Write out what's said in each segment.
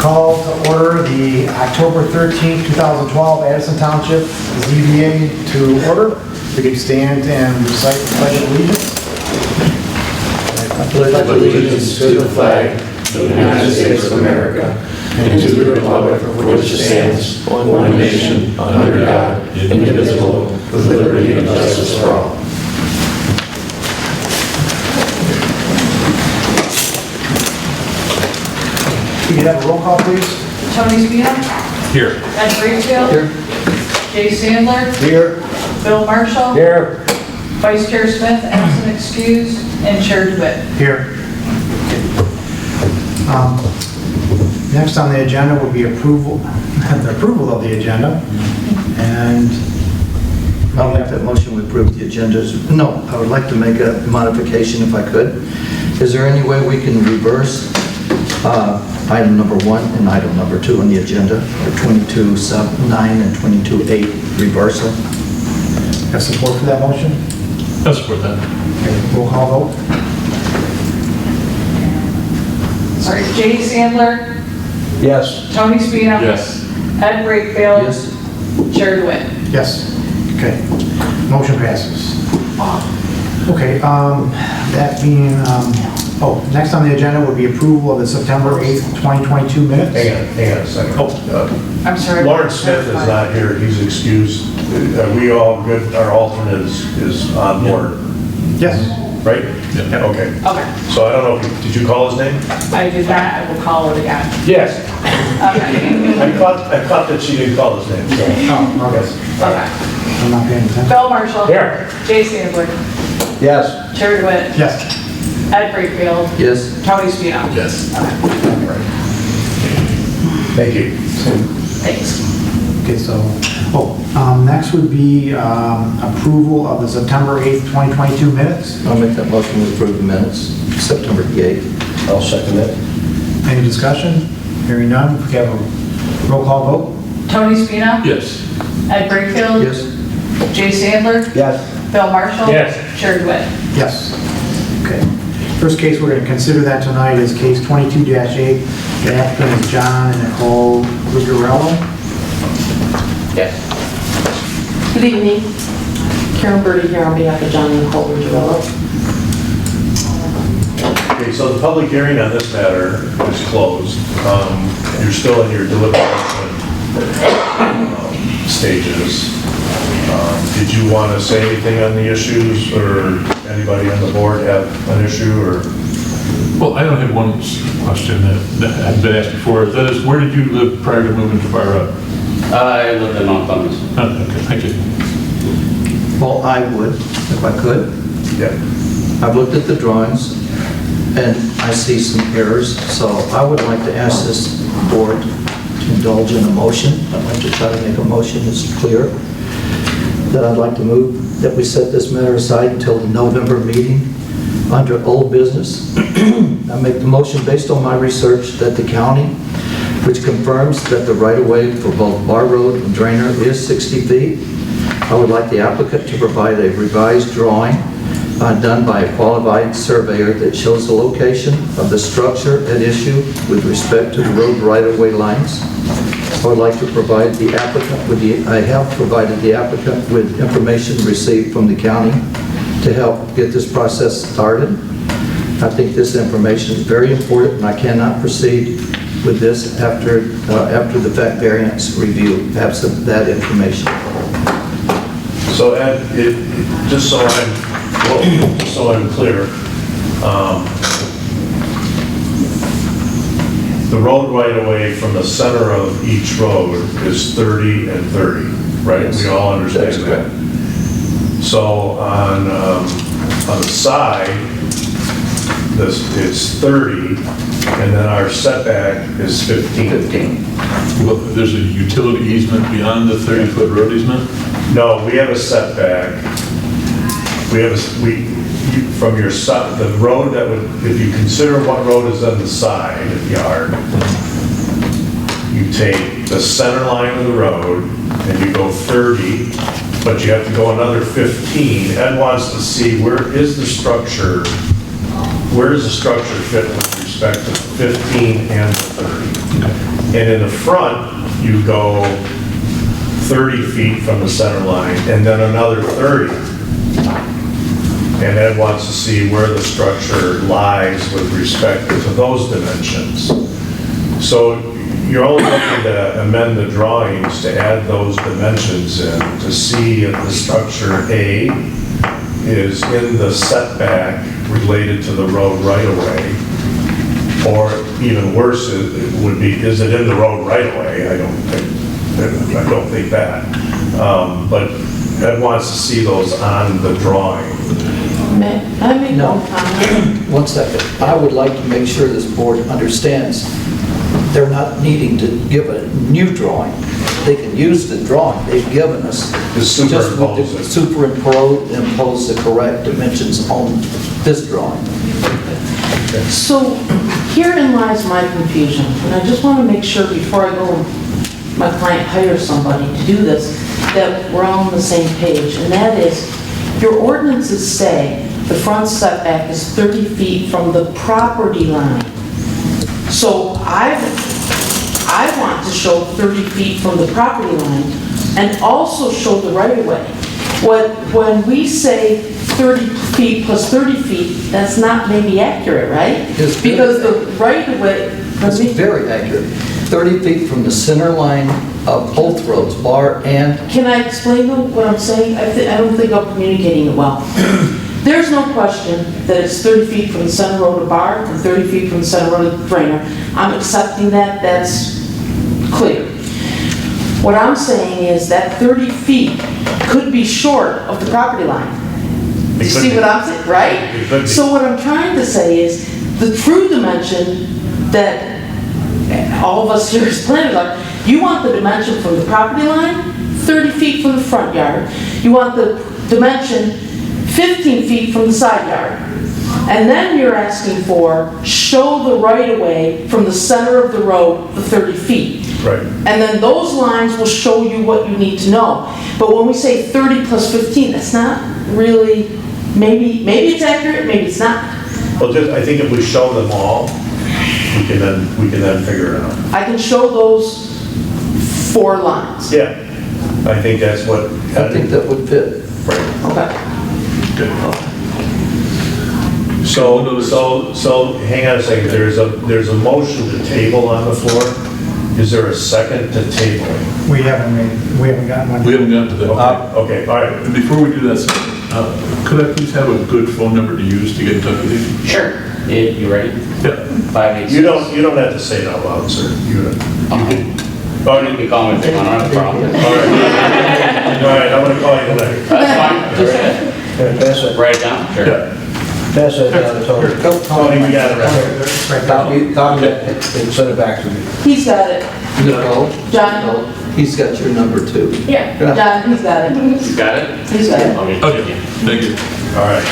Call to order the October 13th, 2012 Addison Township ZBA to order. We can stand and recite the Pledge of Allegiance. I pledge allegiance to the flag of the United States of America and to the republic for which it stands, one nation, under God, indivisible, with liberty and justice for all. We can have a roll call, please. Tony Spina. Here. Ed Greenfield. Here. Jay Sandler. Here. Bill Marshall. Here. Vice Chair Smith, absent excused, and Chair DeWitt. Here. Next on the agenda will be approval, the approval of the agenda. And I'll make that motion, we approve the agendas. No, I would like to make a modification if I could. Is there any way we can reverse item number 1 and item number 2 on the agenda, or 22.9 and 22.8 reversal? have support for that motion? I'll support that. Okay, roll call vote. Sorry, Jay Sandler. Yes. Tony Spina. Yes. Ed Greenfield. Yes. Chair DeWitt. Yes. Okay. Motion passes. Okay, that being, next on the agenda would be approval of the September 8th, 2022 minutes. Hang on a second. I'm sorry. Lawrence Smith is not here, he's excused. Are we all good? Our alternate is on board, Yes. right? Yeah. Okay. Okay, So I don't know, did you call his name? I did not, I will call it again. Yes. Okay. I caught that she didn't call his name, so. Oh, okay. Okay. I'm not paying attention. Bill Marshall. Here. Jay Sandler. Yes. Chair DeWitt. Yes. Ed Greenfield. Yes. Tony Spina. Yes. Thank you. Thanks. Okay, so, next would be approval of the September 8th, 2022 minutes. I'll make that motion, we approve the minutes, September the 8th. I'll second it. Any discussion? Hearing none, we have a roll call vote. Tony Spina. Yes. Ed Greenfield. Yes. Jay Sandler. Yes. Bill Marshall. Yes. Chair DeWitt. Yes. Okay. First case we're going to consider that tonight is case 22-8. The applicant is John and Nicole Rugarello. Yes. Good evening. Karen Birdie here on behalf of John and Nicole Rugarello. Okay, so the public hearing on this matter is closed. You're still in your deliberation stages. Did you want to say anything on the issues, or anybody on the board have an issue, or? Well, I don't have one question that had been asked before. That is, where did you live prior to moving to Fire Road? I lived in Mount Clemens. Okay, thank you. Well, I would, if I could. Yeah. I've looked at the drawings, and I see some errors, so I would like to ask this board to indulge in a motion. I'd like to try to make a motion that's clear, that I'd like to move that we set this matter aside until the November meeting under old business. I make the motion based on my research that the county, which confirms that the right-of-way for both Bar Road and Drainer is 60 feet. I would like the applicant to provide a revised drawing done by a qualified surveyor that shows the location of the structure at issue with respect to the road right-of-way lines. I would like to provide the applicant with I have provided the applicant with information received from the county to help get this process started. I think this information is very important, and I cannot proceed with this after the fact variance review, absent that information. So Ed, just so I'm clear, the road right away from the center of each road is 30 and 30, right? Yes. We all understand That's that. correct. So on the side, it's 30, and then our setback is 15. Well, there's a utility easement beyond the 30-foot road easement? No, we have a setback. From your side, the road that would, if you consider what road is on the side yard, you take the center line of the road and you go 30, but you have to go another 15. Ed wants to see where does the structure fit with respect to 15 and the 30? And in the front, you go 30 feet from the center line, and then another 30. And Ed wants to see where the structure lies with respect to those dimensions. So you're only looking to amend the drawings to add those dimensions in to see if the structure A is in the setback related to the road right-of-way, or even worse, it would be, is it in the road right-of-way? I don't think that. But Ed wants to see those on the drawing. May I make No. one comment? One second. I would like to make sure this board understands they're not needing to give a new drawing. They can use the drawing they've given us. Just Superimpose the correct dimensions on this drawing. So herein lies my confusion, and I just want to make sure before I go, my client hires somebody to do this, that we're all on the same page, and that is, your ordinances say the front setback is 30 feet from the property line. So I want to show 30 feet from the property line and also show the right-of-way. When we say 30 feet plus 30 feet, that's not maybe accurate, right? It's very Because the right-of-way, It's very accurate. 30 feet from the center line of both roads, Bar and... Can I explain what I'm saying? I don't think I'm communicating it well. There's no question that it's 30 feet from the center road of Bar and 30 feet from the center road of Drainer. I'm accepting that, that's clear. What I'm saying is that 30 feet could be short of the property line. You see what I'm saying, right? So what I'm trying to say is the true dimension that all of us here as planners are, you want the dimension from the property line, 30 feet from the front yard. You want the dimension 15 feet from the side yard. And then you're asking for, show the right-of-way from the center of the road, the 30 feet. Right. And then those lines will show you what you need to know. But when we say 30 plus 15, that's not really, maybe it's accurate, maybe it's not. Well, I think if we show them all, we can then figure it out. I can show those 4 lines. Yeah, I think that's what. I think that would fit. Right. Okay. So hang on a second. There's a motion to table on the floor. Is there a second to tabling? We haven't gotten one. We haven't gotten to that. Okay, all right. And before we do that, could I please have a good phone number to use to get in touch with you? Sure. You ready? Yeah. 586. You don't have to say it out loud, sir. You can. Oh, you can call me if you want, I don't have a problem. All right. All right, I'm gonna call you tonight. That's fine. Pass it. Write it down? Sure. Yeah. Pass it down to Tony. Tony, we got it right. Copy it and send it back to me. He's got it. No. John? No. He's got your number too. Yeah, John, he's got it. You got it? He's got it. Okay, thank you. All right.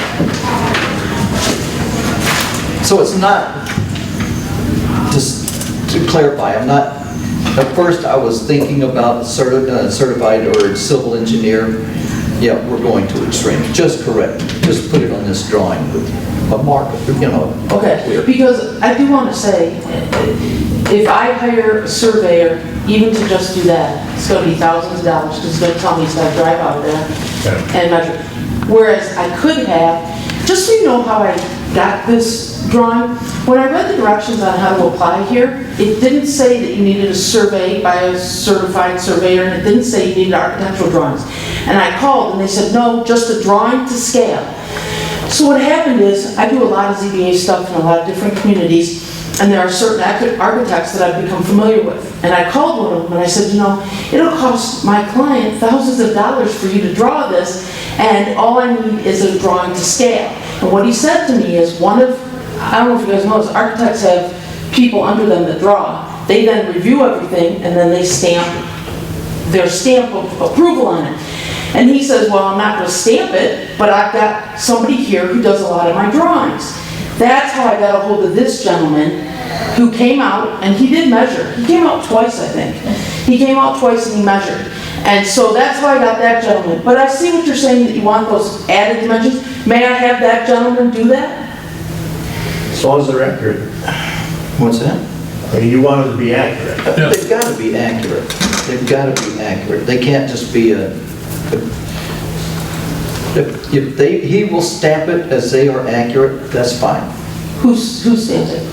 So it's not, just to clarify, I'm not, at first I was thinking about certified or civil engineer. Yeah, we're going to extreme. Just correct. Just put it on this drawing with a mark, Okay, because I do want to say, if I hire a surveyor, even to just do that, it's going to be thousands of dollars, because he's going to tell me he's got to drive out there and measure. Whereas I could have, just so you know how I got this drawing, when I read the directions on how to apply here, it didn't say that you needed a survey by a certified surveyor, and it didn't say you needed architectural drawings. And I called, and they said, no, just a drawing to scale. So what happened is, I do a lot of ZBA stuff in a lot of different communities, and there are certain architects that I've become familiar with. And I called one of them, and I said, it'll cost my client thousands of dollars for you to draw this, and all I need is a drawing to scale. And what he said to me is, I don't know if you guys know this, architects have people under them that draw. They then review everything, and then they stamp their stamp of approval on it. And he says, well, I'm not going to stamp it, but I've got somebody here who does a lot of my drawings. That's how I got a hold of this gentleman who came out, and he did measure. He came out twice, I think. He came out twice and he measured. And so that's how I got that gentleman. But I see what you're saying, that you want those added dimensions. May I have that gentleman do that? As long as they're accurate. What's that? I mean, you want it to be accurate. They've got to be accurate. They've got to be accurate. They can't just be if he will stamp it as they are accurate, that's fine. Who stamps it?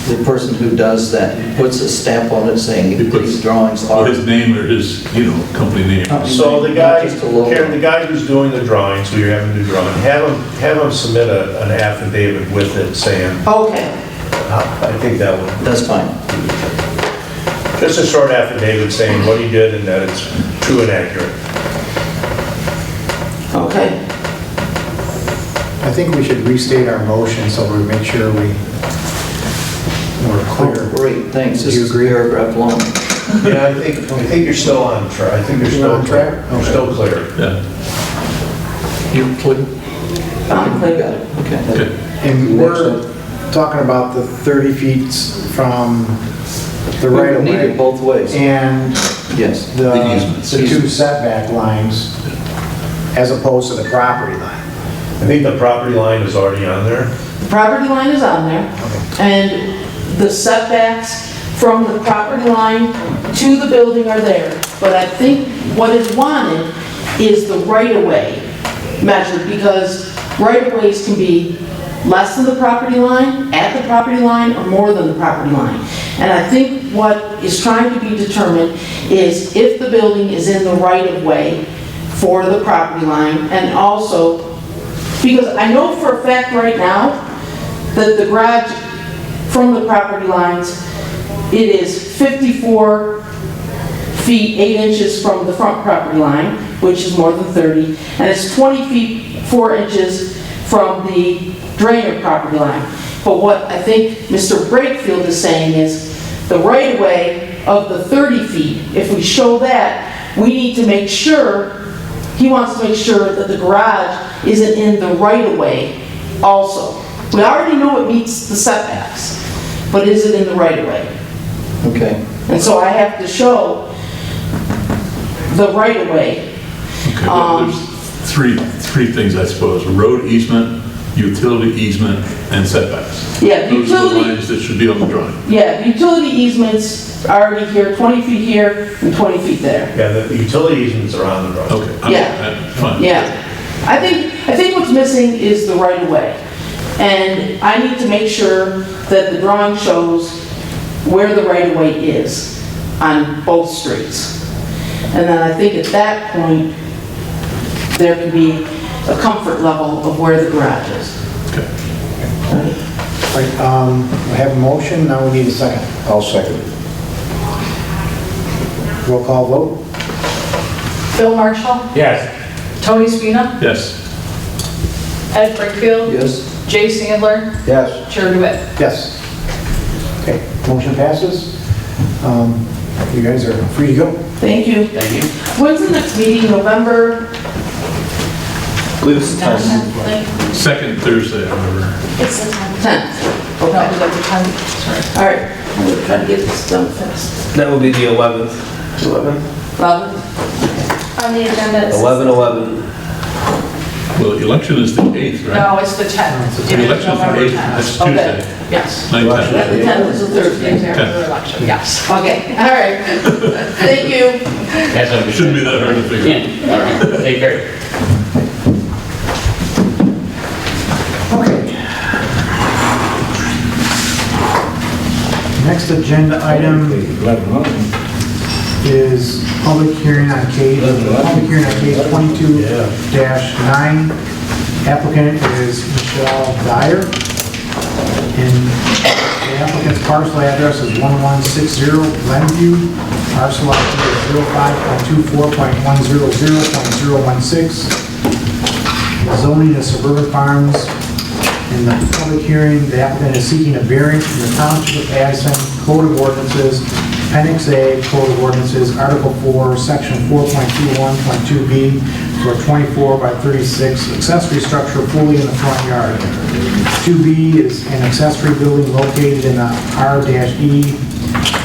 The person who does that puts a stamp on it saying these drawings Or are. his name or his, company name. So the guy, Just a logo. Karen, the guy who's doing the drawings, who you're having to do drawing, have him submit an affidavit with it saying, Okay, I think that would, That's fine. just a short affidavit saying what he did and that it's true and accurate. okay. I think we should restate our motion so we make sure we're clear. Oh, great, thanks. This Do you is agree? paragraph long. Yeah, I think you're still on track. I think you're still on track? You're still clear. Yeah, You clear? I'm clear. Got it, okay. okay. And we're talking about the 30 feet from the right of We need it way both ways. and Yes. the easements. two setback lines as opposed to the property line. I think the property line is already on there. The property line is on there, and the setbacks from the property line to the building are there. But I think what is wanted is the right-of-way measured, because right-of-ways can be less than the property line, at the property line, or more than the property line. And I think what is trying to be determined is if the building is in the right-of-way for the property line, and also, because I know for a fact right now that the garage from the property lines, it is 54 feet 8 inches from the front property line, which is more than 30, and it's 20 feet 4 inches from the drainer property line. But what I think Mr. Brakefield is saying is the right-of-way of the 30 feet, if we show that, we need to make sure, he wants to make sure that the garage isn't in the right-of-way also. We already know it meets the setbacks, but is it in the right-of-way? Okay. And so I have to show the right-of-way. Okay, well, there's three things, I suppose: road easement, utility easement, and setbacks. Yeah, the Those are the utility, lines that should be on the drawing. yeah, the utility easements are already here, 20 feet here and 20 feet there. Yeah, the utility easements are on the drawing. Okay. Yeah. Fine. Yeah. I think what's missing is the right-of-way. And I need to make sure that the drawing shows where the right-of-way is on both streets. And then I think at that point, there can be a comfort level of where the garage is. Okay. All right, we have a motion, now we need a second. I'll second it. Roll call vote? Bill Marshall, Yes. Tony Spina, Yes. Ed Brickfield, Yes? Jay Sandler, Yes. Chair DeWitt. Yes. Okay, motion passes. You guys are free to go. Thank you. Thank you. When's the next meeting? November I believe it's the 10th. 10th? Second Thursday, however. It's the 10th. No, Okay. is that the time? Sorry. All right, I'm gonna try to get this done fast. That will be the 11th. 11? 11? On the agenda, it's... 11/11. Well, the election is the 8th, right? No, it's the 10th. The election is the 8th, that's Okay. Tuesday. Yes. 9/10. The 10th is a Thursday. The election, yes. Okay, all right. Thank you. Yes, It shouldn't be that hard to figure out. Yeah, all right, take care. Okay. Next agenda item is public hearing on case 22-9. Applicant is Michelle Dyer. And the applicant's parcel address is 1160 Glenview. Parcel ID is 05.24.100.016. Zoning is suburban farms. In the public hearing, the applicant is seeking a variance from the Township of Addison Code of Ordinances, Appendix A, Code of Ordinances, Article 4, Section 4.21.2B, for a 24 by 36 accessory structure fully in the front yard. 2B is an accessory building located in the R-E,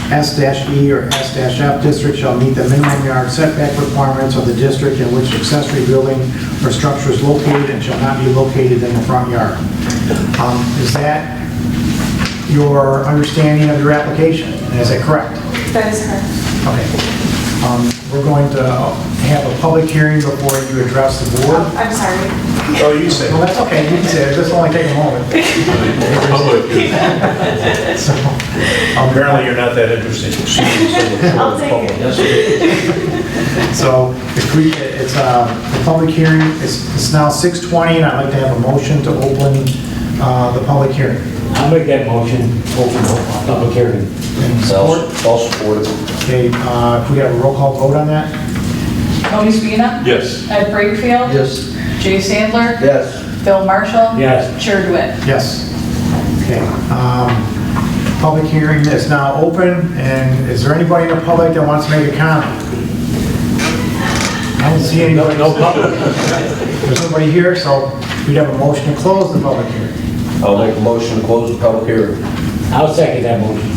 S-E, or S-F district shall meet the minimum yard setback requirements of the district in which accessory building or structure is located and shall not be located in the front yard. Is that your understanding of your application? Is that correct? That is correct. Okay. We're going to have a public hearing before you address the board. I'm sorry. Oh, you say. Well, that's okay, you can say it, this will only take a moment. So, Apparently you're not that interesting. I'll take it. So it's a public hearing, it's now 6:20, and I'd like to have a motion to open the public hearing. I'll make that motion, open public hearing. And support? I'll support it. Okay, if we have a roll call vote on that? Tony Spina? Yes. Ed Brakefield? Yes. Jay Sandler? Yes. Bill Marshall? Yes. Chair DeWitt? Yes. Okay, public hearing is now open, and is there anybody in the public that wants to make a comment? I don't see anybody. No public. There's nobody here, so we'd have a motion to close the public hearing. I'll make a motion to close the public hearing. I'll second that motion.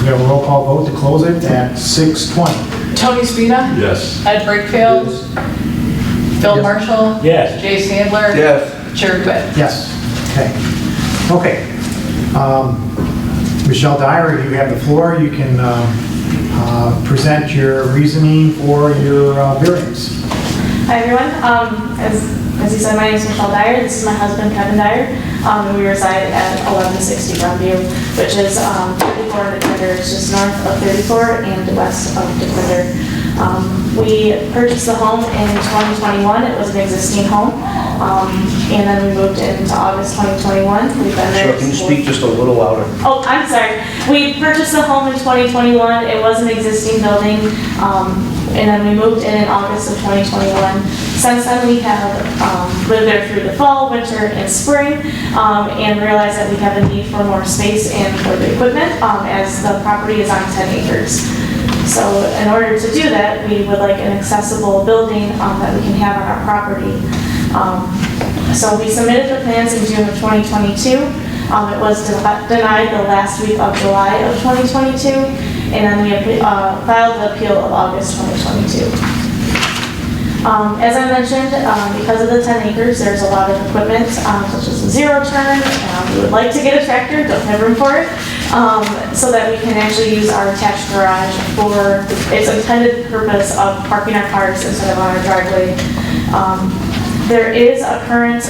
We have a roll call vote to close it at 6:20. Tony Spina? Yes. Ed Brakefield? Bill Yes. Marshall? Yes. Jay Sandler? Yes. Chair DeWitt? Yes. Okay. Okay. Michelle Dyer, you have the floor. You can present your reasoning for your variance. Hi everyone. As you said, my name is Michelle Dyer. This is my husband Kevin Dyer. And we reside at 1160 Grandview, which is 34 in Defender. It's just north of 34 and west of Defender. We purchased the home in 2021. It was an existing home. And then we moved into August 2021. We've been there. Sure, can you speak just a little louder? Oh, I'm sorry. We purchased the home in 2021. It was an existing building. And then we moved in August of 2021. Since then, we have lived there through the fall, winter, and spring, and realized that we have a need for more space and for the equipment, as the property is on 10 acres. So in order to do that, we would like an accessible building that we can have on our property. So we submitted the plans in June of 2022. It was denied the last week of July of 2022, and then we filed the appeal of August 2022. As I mentioned, because of the 10 acres, there's a lot of equipment, such as a zero turn. We would like to get a tractor, don't have room for it, so that we can actually use our attached garage for its intended purpose of parking our cars instead of on our driveway. There is a current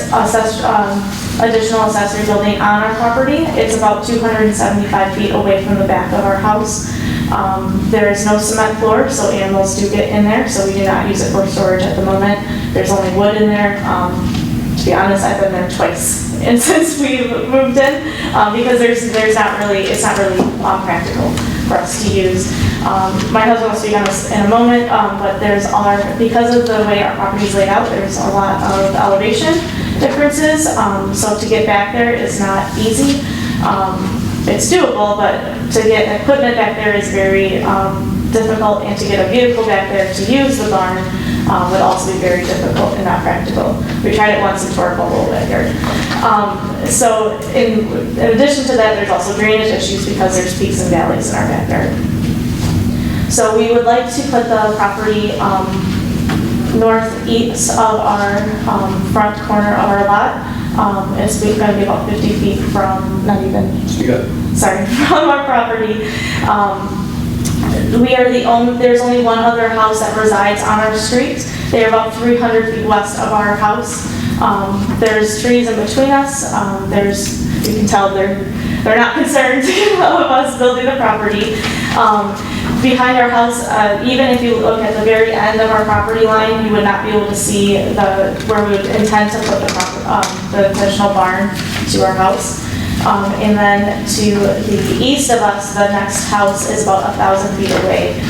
additional accessory building on our property. It's about 275 feet away from the back of our house. There is no cement floor, so animals do get in there, so we do not use it for storage at the moment. There's only wood in there. To be honest, I've been there twice and since we moved in, because it's not really practical for us to use. My husband will speak on this in a moment, but because of the way our property is laid out, there's a lot of elevation differences, so to get back there is not easy. It's doable, but to get equipment back there is very difficult, and to get a vehicle back there to use the barn would also be very difficult and not practical. We tried it once and tore up a whole backyard. So in addition to that, there's also drainage issues because there's peaks and valleys in our backyard. So we would like to put the property northeast of our front corner of our lot. It's going to be about 50 feet from, from our property. There's only one other house that resides on our street. They're about 300 feet west of our house. There's trees in between us. You can tell they're not concerned of us building the property. Behind our house, even if you look at the very end of our property line, you would not be able to see where we would intend to put the additional barn to our house. And then to the east of us, the next house is about 1,000 feet away.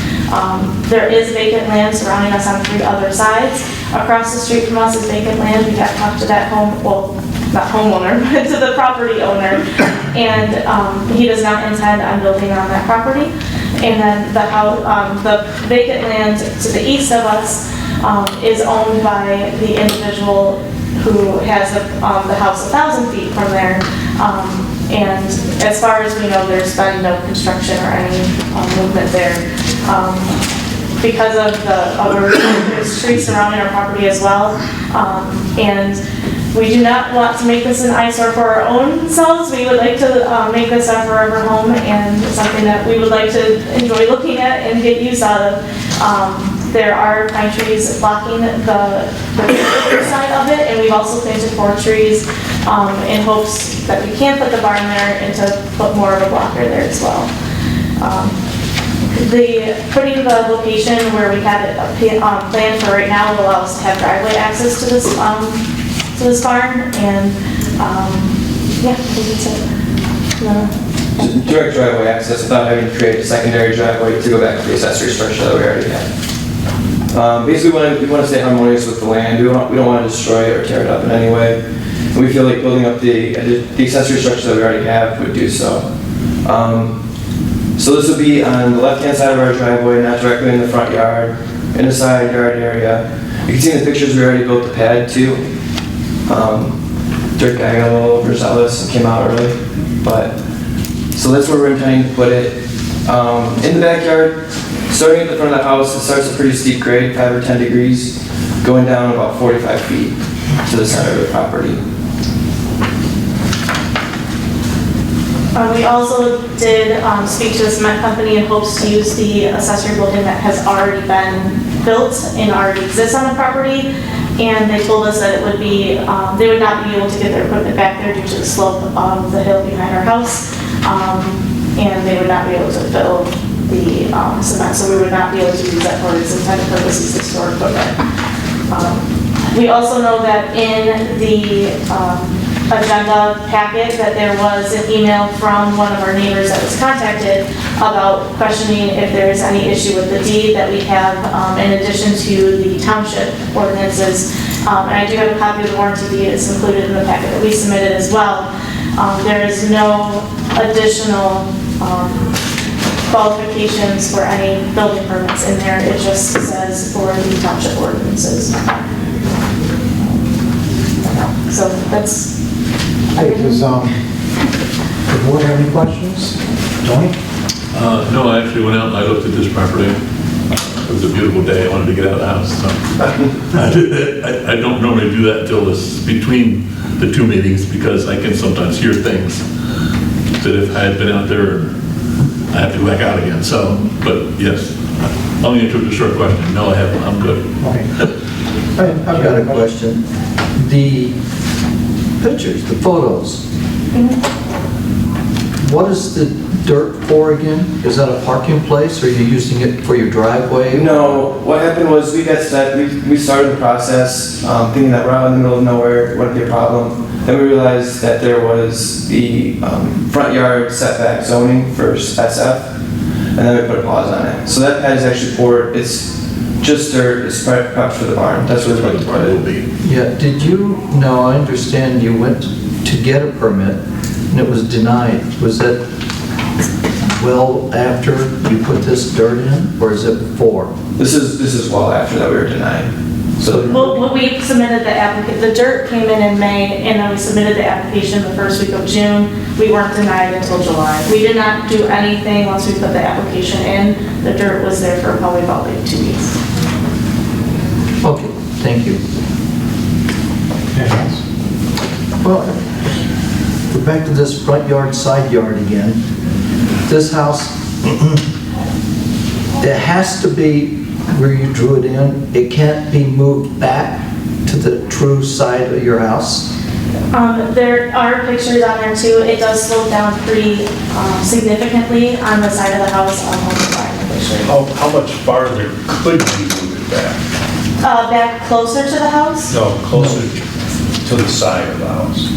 There is vacant land surrounding us on 3 other sides. Across the street from us is vacant land. We got talked to that not homeowner, but to the property owner. And he does not intend on building on that property. And then the vacant land to the east of us is owned by the individual who has the house 1,000 feet from there. And as far as we know, there's been no construction or any movement there. Because of there's trees surrounding our property as well. And We do not want to make this an eyesore for our own selves. We would like to make this our forever home and something that we would like to enjoy looking at and get use out of. There are pine trees blocking the side of it, and we've also planted 4 trees in hopes that we can put the barn there and to put more of a blocker there as well. Putting the location where we have it planned for right now will allow us to have driveway access to this barn, and yeah, I think that's it. Direct driveway access without having to create a secondary driveway to go back to the accessory structure that we already have. Basically, we want to stay harmonious with the land. We don't want to destroy it or tear it up in any way. And we feel like building up the accessory structure that we already have would do so. So this would be on the left-hand side of our driveway, not directly in the front yard, in the side yard area. You can see in the pictures we already built the pad too. Dirt guy got a little overzealous and came out early, but so that's where we're intending to put it. In the backyard, starting at the front of the house, it starts a pretty steep grade, 5 or 10 degrees, going down about 45 feet to the center of the property. We also did speak to the cement company in hopes to use the accessory building that has already been built and already exists on the property. And they told us that it would be, they would not be able to get their equipment back there due to the slope of the hill behind our house. And they would not be able to fill the cement, so we would not be able to use that for its intended purposes to store equipment. We also know that in the agenda packet that there was an email from one of our neighbors that was contacted about questioning if there is any issue with the deed that we have in addition to the township ordinances. And I do have a copy of the warranty deed. It's included in the packet that we submitted as well. There is no additional qualifications for any building permits in there. It just says for the township ordinances. So that's. Does the board have any questions? Tony? No, I actually went out and I looked at this property. It was a beautiful day. I wanted to get out of the house. So I did that. I don't normally do that until this between the 2 meetings because I can sometimes hear things that if I had been out there, I have to go back out again. So, but yes, long answer to a short question. No, I haven't. I'm good. Okay. I've got a question. The pictures, the photos, what is the dirt for again? Is that a parking place or are you using it for your driveway? No, what happened was we got set, we started the process thinking that we're out in the middle of nowhere, it wouldn't be a problem. Then we realized that there was the front yard setback zoning for SF, and then we put a pause on it. So that pad is actually poured, it's just dirt, it's prepped for the barn. That's what the barn will be. Yeah, did you, no, I understand you went to get a permit and it was denied. Was that well after you put this dirt in, or is it before? This is well after that we were denied. So Well, when we submitted the dirt came in May, and then we submitted the application the first week of June. We weren't denied until July. We did not do anything once we put the application in. The dirt was there for probably about like 2 weeks. Okay, thank you. Yes. Well, we're back to this front yard, side yard again. This house, it has to be where you drew it in. It can't be moved back to the true side of your house. There are pictures on there too. It does slope down pretty significantly on the side of the house. How much farther could you move it back? Back closer to the house? No, closer to the side of the house.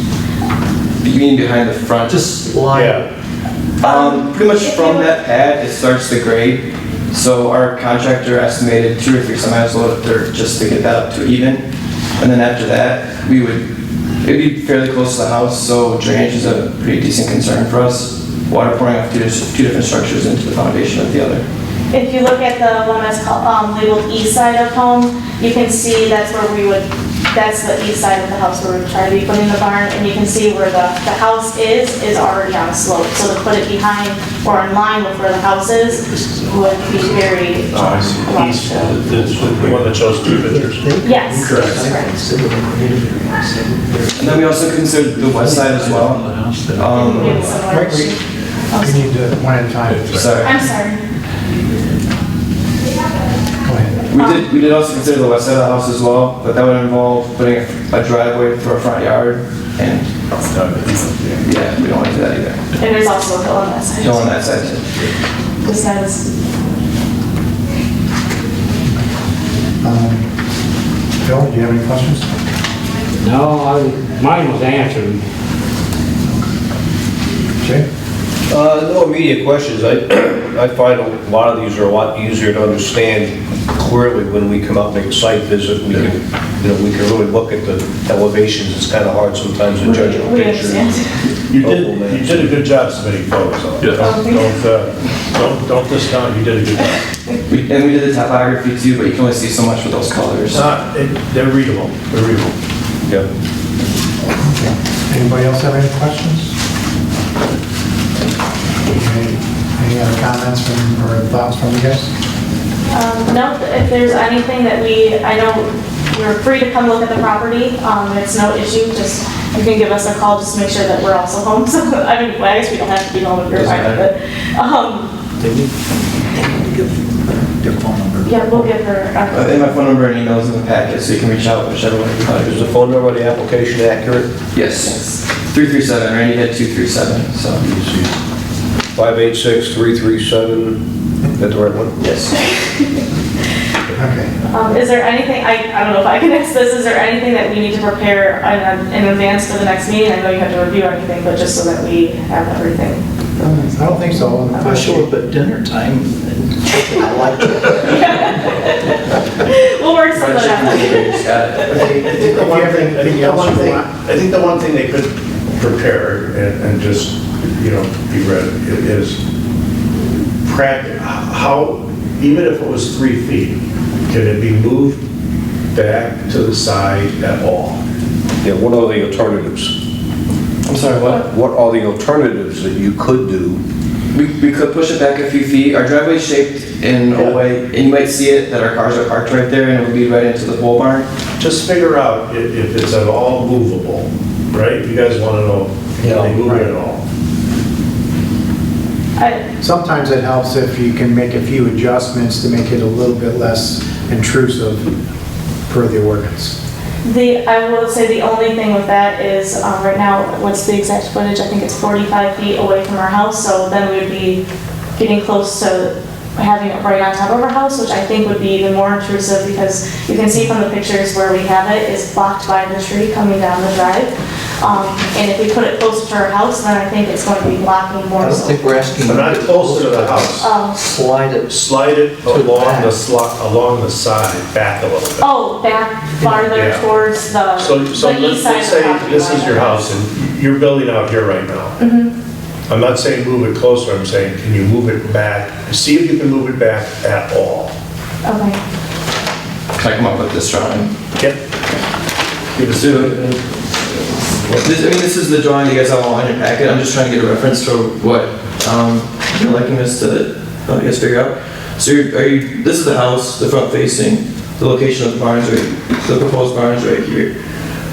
you mean behind the front? Just slide. Yeah. Pretty much from that pad, it starts to grade. So our contractor estimated 2 or 3 semis load of dirt just to get that up to even. And then after that, it'd be fairly close to the house, so drainage is a pretty decent concern for us. Water pouring off two different structures into the foundation of the other. If you look at the one that's called, labeled east side of home, you can see that's where we would that's the east side of the house where we're trying to be putting the barn, and you can see where the house is already on a slope. So to put it behind or in line with where the house is would be very. Oh, I see. East, the one that shows two pictures. Yes. Correct. And then we also considered the west side as well. Maybe similar. Wait, we need to, one at a time. Sorry. I'm sorry. Go ahead. We did also consider the west side of the house as well, but that would involve putting a driveway through a front yard, and yeah, we don't want to do that either. And there's also a hill on that side. Hill on that side too. This side is. Bill, do you have any questions? No, mine was answered. Jay? No immediate questions. I find a lot of these are a lot easier to understand clearly when we come out and make a site visit. We can, we can really look at the elevations. It's kind of hard sometimes to judge a We picture. understand. You did a good job submitting photos, though. Don't discount, you did a good job. And we did the topography too, but you can only see so much with those colors. They're readable, they're readable. Yeah. Anybody else have any questions? Any other comments or thoughts from you guys? No, if there's anything that I know you're free to come look at the property. It's no issue, just, you can give us a call just to make sure that we're also home. So, I mean, well, I guess we don't have to be home if you're fine, but, Their phone number. yeah, we'll give her. And my phone number and email is in the packet, so you can reach out whichever one you like. Is the phone number on the application accurate? Yes. 337, Randy had 237, so. 586-337, is that the right one? Yes. Okay. Is there anything, I don't know if I can ask this, is there anything that we need to prepare in advance for the next meeting? I know you have to review anything, but just so that we have everything. I don't think so. I show up at dinner time and chicken, I like it. We'll work something out. I think the one thing they could prepare and just, be ready is how, even if it was 3 feet, can it be moved back to the side at all? Yeah, what are the alternatives? I'm sorry, what? What are the alternatives that you could do? We could push it back a few feet. Our driveway's shaped in a way, and you might see it, that our cars are parked right there, and it would be right into the pole barn. Just figure out if it's at all movable, right? You guys want to know, can they move it at all? Sometimes it helps if you can make a few adjustments to make it a little bit less intrusive per the ordinance. I will say the only thing with that is, right now, what's the exact footage? I think it's 45 feet away from our house, so then we would be getting close to having it right on top of our house, which I think would be even more intrusive because you can see from the pictures where we have it is blocked by the tree coming down the drive. And if we put it closer to our house, then I think it's going to be blocking more. I don't think we're asking. But not closer to the house. Slide it. Slide it along the side, back a little bit. Oh, back farther Yeah. towards the So east side let's of the say property. this is your house and you're building out here right now. I'm not saying move it closer, I'm saying can you move it back? See if you can move it back at all. Okay. Can I come up with this drawing? Yep. This is the drawing you guys have all in your packet. I'm just trying to get a reference for what you're liking us to, you guys figure out. So this is the house, the front facing, the location of the barns the proposed barns right here.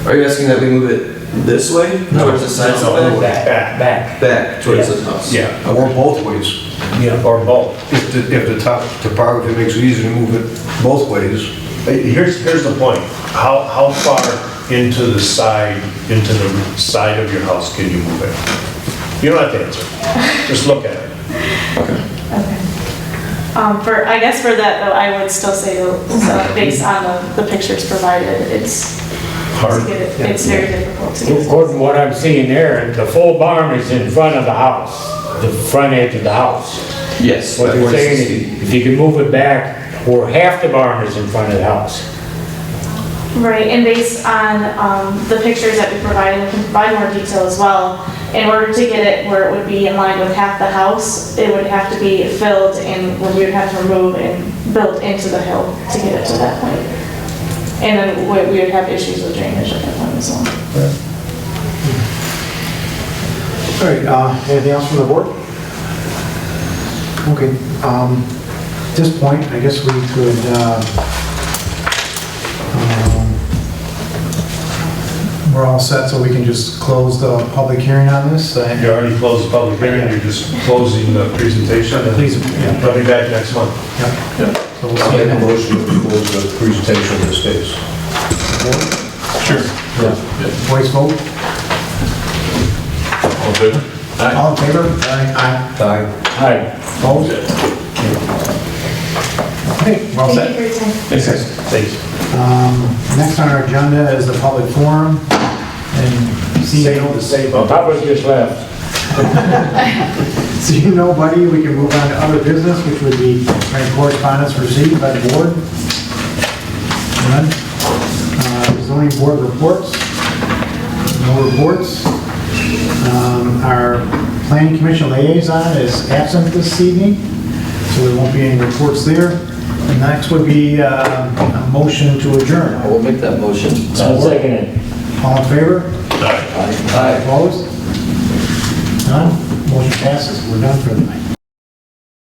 Are you asking that we move it this way? Towards the side setback? Back towards the house? Yeah. Or both ways. Yeah. Or both. If the topography makes it easy to move it both ways. Here's the point. How far into the side of your house can you move it? You don't have to answer. Just look at it. Okay. Okay. I guess for that though, I would still say based on the pictures provided, it's Hard. it's very difficult to get. According to what I'm seeing there, the full barn is in front of the house, the front edge of the house. Yes. What you're saying is if you can move it back, where half the barn is in front of the house. Right, and based on the pictures that we provided, we can provide more detail as well. In order to get it where it would be in line with half the house, it would have to be filled and we would have to remove and build into the hill to get it to that point. And then we would have issues with drainage at that point as well. All right, anything else from the board? Okay, at this point, I guess we could, we're all set, so we can just close the public hearing on this. You already closed the public hearing, you're just closing the presentation. Please, yeah. I'll be back next month. Yep. So we'll I'll see you make a then. motion to close the presentation in this case. Sure. Voice vote? All good? All in favor? Aye. Aye. Hi. Opposed? Okay, we're all Thank you set. for your time. Thanks, guys. Thanks. Next on our agenda is the public forum, and seeing Well, Papa just left. seeing nobody, we can move on to other business, which would be any correspondence received by the board. None. Zoning board reports. No reports. Our planning commission liaison is absent this evening, so there won't be any reports there. And next would be a motion to adjourn. I will make that motion. I'll second it. All in favor? Aye. Opposed? None? Motion passes. We're done for the night.